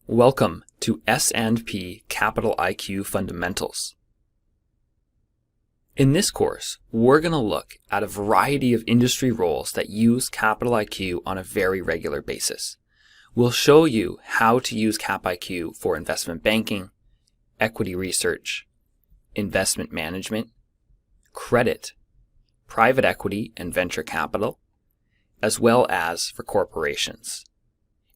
Welcome to S&P Capital IQ Fundamentals. In this course, we're going to look at a variety of industry roles that use Capital IQ on a very regular basis. We'll show you how to use Cap IQ for investment banking, equity research, investment management, credit, private equity and venture capital, as well as for corporations.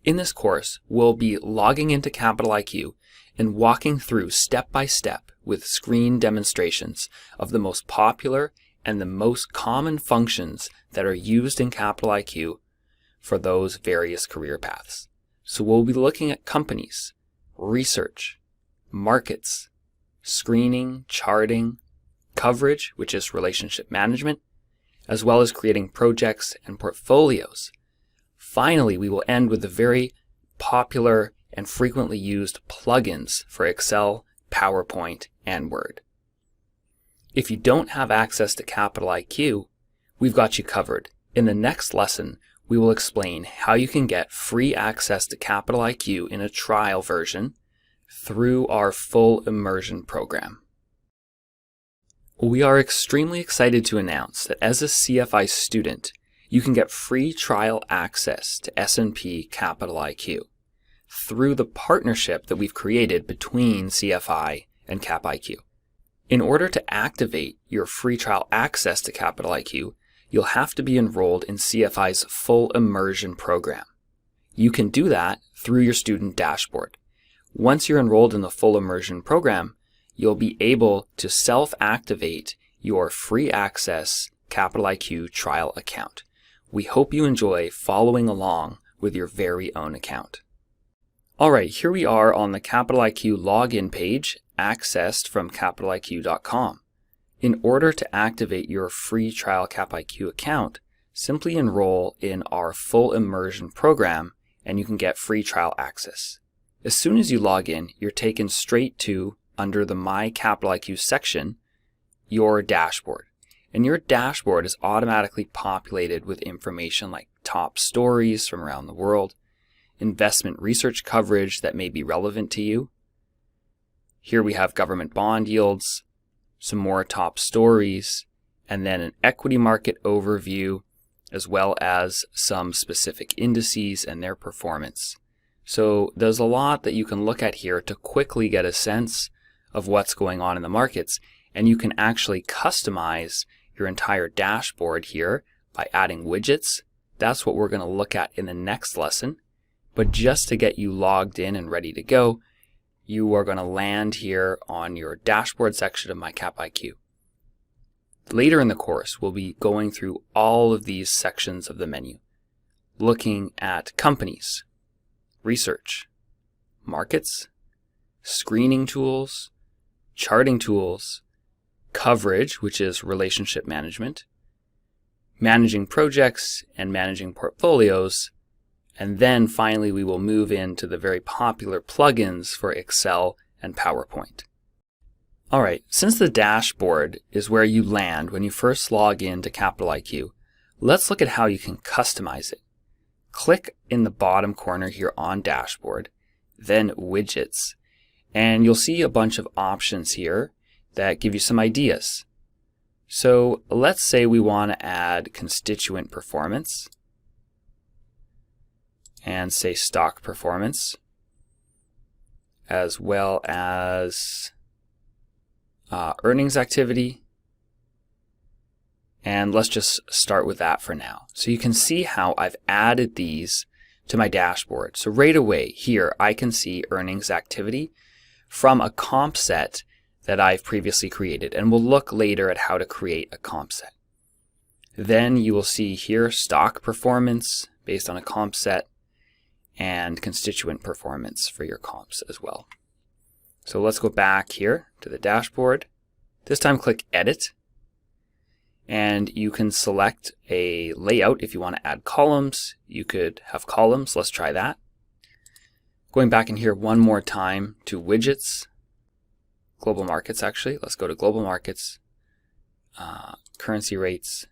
In this course, we'll be logging into Capital IQ and walking through step by step with screen demonstrations of the most popular and the most common functions that are used in Capital IQ for those various career paths. So we'll be looking at companies, research, markets, screening, charting, coverage, which is relationship management, as well as creating projects and portfolios. Finally, we will end with the very popular and frequently used plugins for Excel, PowerPoint, and Word. If you don't have access to Capital IQ, we've got you covered. In the next lesson, we will explain how you can get free access to Capital IQ in a trial version through our full Immersion program. We are extremely excited to announce that as a CFI student, you can get free trial access to S&P Capital IQ through the partnership that we've created between CFI and Cap IQ. In order to activate your free trial access to Capital IQ, you'll have to be enrolled in CFI's full Immersion program. You can do that through your student dashboard. Once you're enrolled in the full Immersion program, you'll be able to self-activate your free access Capital IQ trial account. We hope you enjoy following along with your very own account. Alright, here we are on the Capital IQ login page accessed from capitaliq.com. In order to activate your free trial Cap IQ account, simply enroll in our full Immersion program and you can get free trial access. As soon as you log in, you're taken straight to, under the My Capital IQ section, your dashboard. And your dashboard is automatically populated with information like top stories from around the world, investment research coverage that may be relevant to you. Here we have government bond yields, some more top stories, and then an equity market overview, as well as some specific indices and their performance. So there's a lot that you can look at here to quickly get a sense of what's going on in the markets, and you can actually customize your entire dashboard here by adding widgets. That's what we're going to look at in the next lesson. But just to get you logged in and ready to go, you are going to land here on your dashboard section of My Cap IQ. Later in the course, we'll be going through all of these sections of the menu, looking at companies, research, markets, screening tools, charting tools, coverage, which is relationship management, managing projects and managing portfolios, and then finally we will move into the very popular plugins for Excel and PowerPoint. Alright, since the dashboard is where you land when you first log into Capital IQ, let's look at how you can customize it. Click in the bottom corner here on Dashboard, then Widgets, and you'll see a bunch of options here that give you some ideas. So let's say we want to add constituent performance and say stock performance, as well as earnings activity. And let's just start with that for now. So you can see how I've added these to my dashboard. So right away here I can see earnings activity from a comp set that I've previously created, and we'll look later at how to create a comp set. Then you will see here stock performance based on a comp set and constituent performance for your comps as well. So let's go back here to the dashboard. This time click Edit, and you can select a layout if you want to add columns. You could have columns. Let's try that. Going back in here one more time to Widgets, Global Markets actually. Let's go to Global Markets, Currency Rates,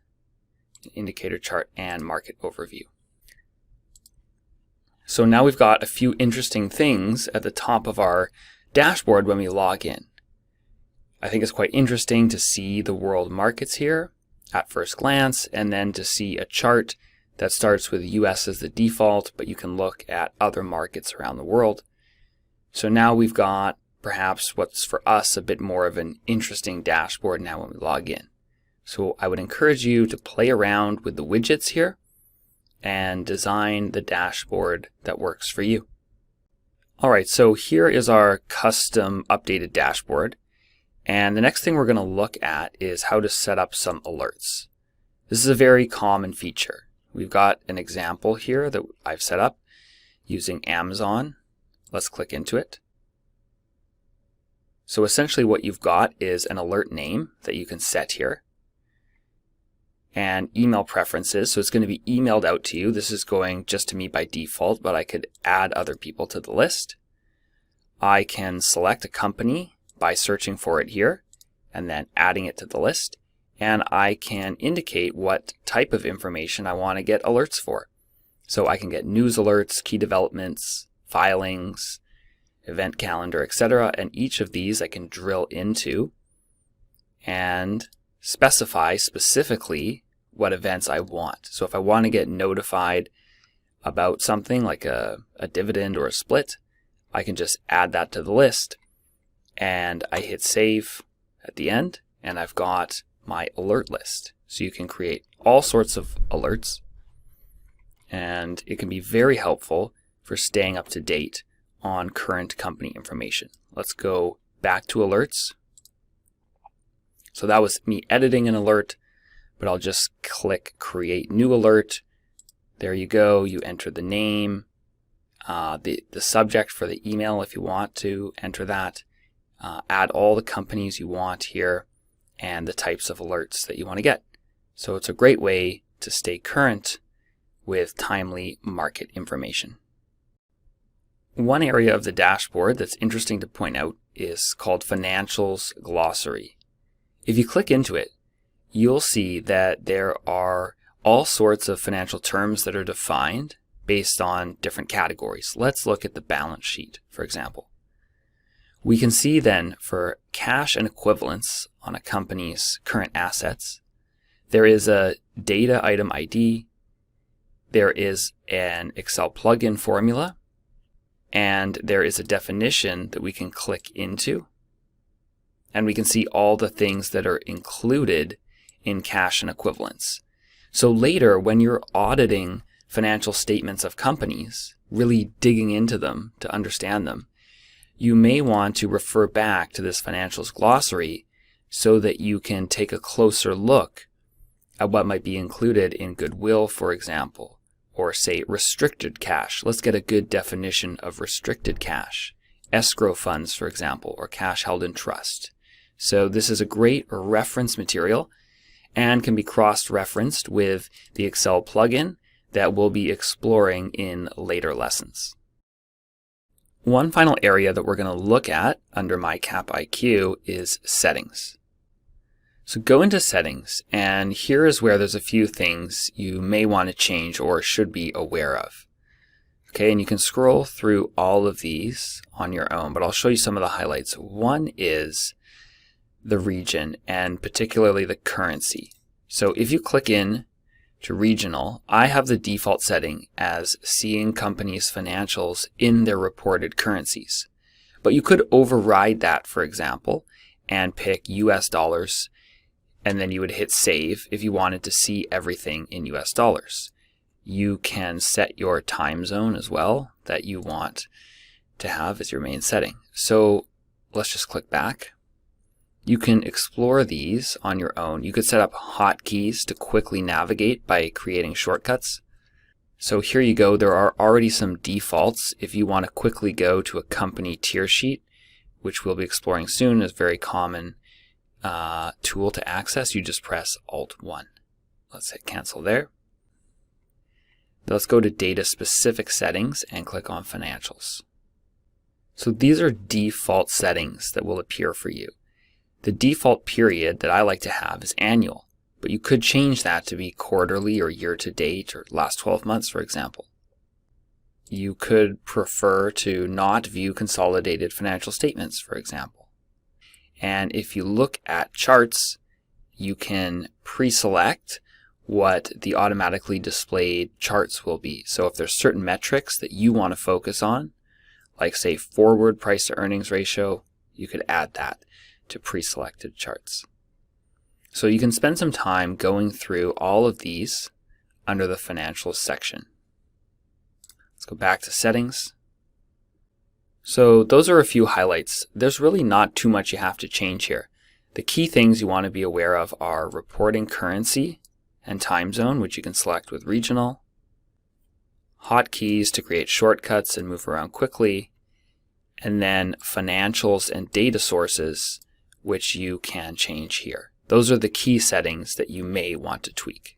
Indicator Chart, and Market Overview. So now we've got a few interesting things at the top of our dashboard when we log in. I think it's quite interesting to see the world markets here at first glance, and then to see a chart that starts with US as the default, but you can look at other markets around the world. So now we've got perhaps what's for us a bit more of an interesting dashboard now when we log in. So I would encourage you to play around with the widgets here and design the dashboard that works for you. All right, so here is our custom updated dashboard. And the next thing we're going to look at is how to set up some alerts. This is a very common feature. We've got an example here that I've set up using Amazon. Let's click into it. So essentially what you've got is an alert name that you can set here, and email preferences. So it's going to be emailed out to you. This is going just to me by default, but I could add other people to the list. I can select a company by searching for it here and then adding it to the list. And I can indicate what type of information I want to get alerts for. So I can get news alerts, key developments, filings, event calendar, etc. And each of these I can drill into and specify specifically what events I want. So if I want to get notified about something like a dividend or a split, I can just add that to the list, and I hit save at the end, and I've got my alert list. So you can create all sorts of alerts, and it can be very helpful for staying up to date on current company information. Let's go back to alerts. So that was me editing an alert, but I'll just click create new alert. There you go. You enter the name, the subject for the email if you want to enter that. Add all the companies you want here and the types of alerts that you want to get. So it's a great way to stay current with timely market information. One area of the dashboard that's interesting to point out is called Financials Glossary. If you click into it, you'll see that there are all sorts of financial terms that are defined based on different categories. Let's look at the balance sheet, for example. We can see then for cash and equivalents on a company's current assets, there is a data item ID, there is an Excel plugin formula, and there is a definition that we can click into, and we can see all the things that are included in cash and equivalents. So later, when you're auditing financial statements of companies, really digging into them to understand them, you may want to refer back to this Financials Glossary so that you can take a closer look at what might be included in goodwill, for example, or say restricted cash. Let's get a good definition of restricted cash. Escrow funds, for example, or cash held in trust. So this is a great reference material and can be cross-referenced with the Excel plugin that we'll be exploring in later lessons. One final area that we're going to look at under My Cap IQ is settings. So go into settings, and here is where there's a few things you may want to change or should be aware of. Okay, and you can scroll through all of these on your own, but I'll show you some of the highlights. One is the region, and particularly the currency. So if you click in to regional, I have the default setting as seeing companies' financials in their reported currencies. But you could override that, for example, and pick US dollars, and then you would hit save if you wanted to see everything in US dollars. You can set your time zone as well that you want to have as your main setting. So let's just click back. You can explore these on your own. You could set up hotkeys to quickly navigate by creating shortcuts. So here you go. There are already some defaults. If you want to quickly go to a company tier sheet, which we'll be exploring soon, is a very common tool to access, you just press Alt-1. Let's hit cancel there. Let's go to data specific settings and click on financials. So these are default settings that will appear for you. The default period that I like to have is annual, but you could change that to be quarterly or year to date or last 12 months, for example. You could prefer to not view consolidated financial statements, for example. And if you look at charts, you can pre-select what the automatically displayed charts will be. So if there's certain metrics that you want to focus on, like say forward price to earnings ratio, you could add that to pre-selected charts. So you can spend some time going through all of these under the Financials section. Let's go back to Settings. So those are a few highlights. There's really not too much you have to change here. The key things you want to be aware of are reporting currency and time zone, which you can select with regional, hotkeys to create shortcuts and move around quickly, and then financials and data sources, which you can change here. Those are the key settings that you may want to tweak.